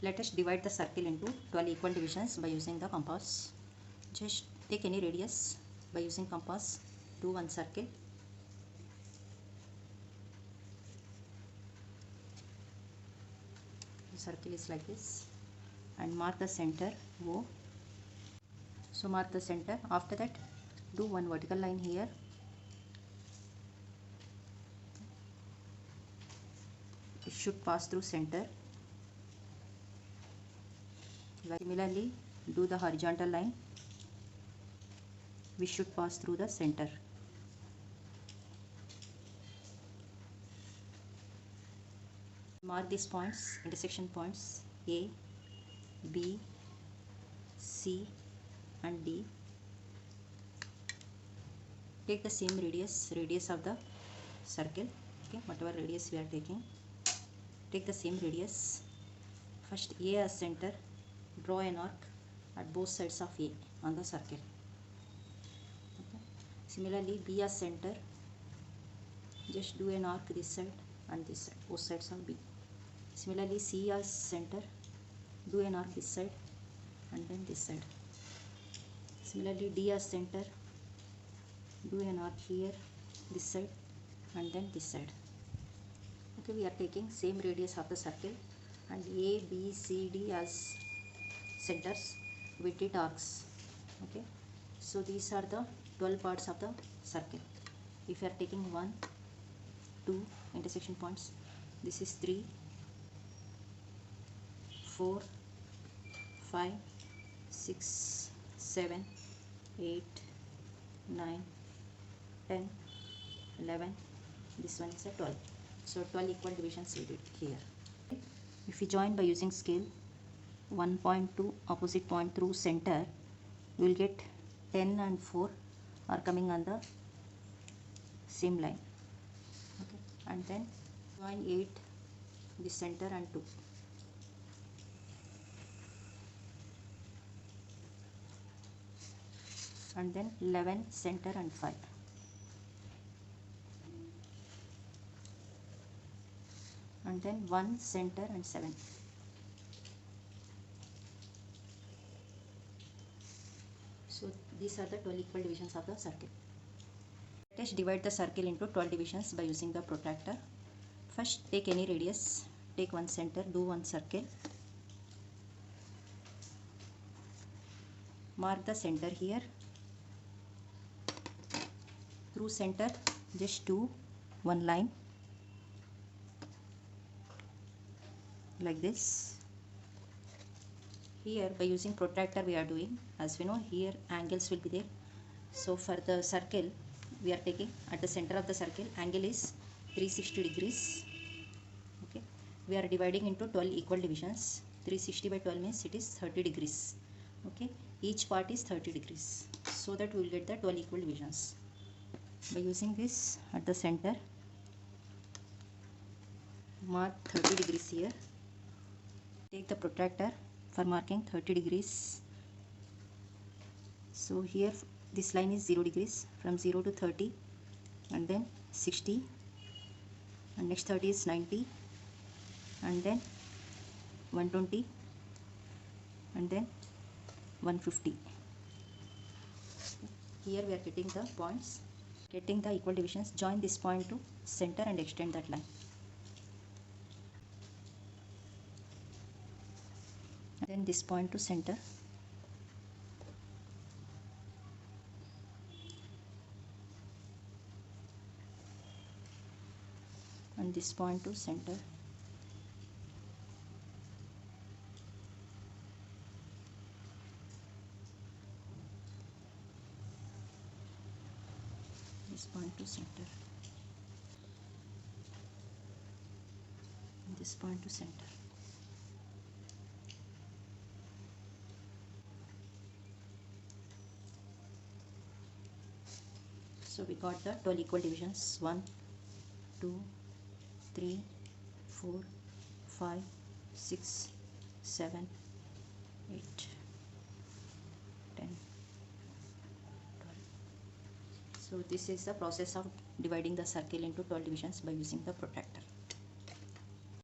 Let us divide the circle into 12 equal divisions by using the compass. Just take any radius by using compass. Do one circle. The circle is like this, and mark the center O. So mark the center. After that, do one vertical line here. It should pass through center. Similarly, do the horizontal line, which should pass through the center. Mark these points, intersection points A, B, C and D. Take the same radius of the circle. Okay, whatever radius we are taking, take the same radius. First A as center, draw an arc at both sides of A on the circle. Okay. Similarly, B as center, just do an arc this side and this side, both sides of B. Similarly, C as center, do an arc this side and then this side. Similarly, D as center, do an arc here, this side and then this side. Okay, we are taking same radius of the circle, and A, B, C, D as centers, we did arcs. Okay, so these are the 12 parts of the circle. If you are taking 1, 2 intersection points, this is 3, 4, 5, 6, 7, 8, 9, 10, 11, this one is a 12. So 12 equal divisions we did here. If we join by using scale, 1 point to opposite point through center, we will get 10 and 4 are coming on the same line. Okay, and then join 8 this center and 2. And then 11 center and 5. And then 1 center and 7. So these are the 12 equal divisions of the circle. Let us divide the circle into 12 divisions by using the protractor. First, take any radius, take one center, do one circle. Mark the center here. Through center, just do one line like this. Here by using protractor we are doing, as we know, here angles will be there. So for the circle we are taking at the center of the circle, angle is 360 degrees. Okay, we are dividing into 12 equal divisions. 360 by 12 means it is 30 degrees. Okay, each part is 30 degrees, so that we will get the 12 equal divisions. By using this at the center, mark 30 degrees here. Take the protractor for marking 30 degrees. So here this line is 0 degrees, from 0 to 30, and then 60, and next 30 is 90, and then 120, and then 150. Here we are getting the points, getting the equal divisions. Join this point to center and extend that line. Then this point to center, and this point to center, this point to center, and this point to center. So we got the 12 equal divisions: 1, 2, 3, 4, 5, 6, 7, 8, 10, 12. So this is the process of dividing the circle into 12 divisions by using the protractor.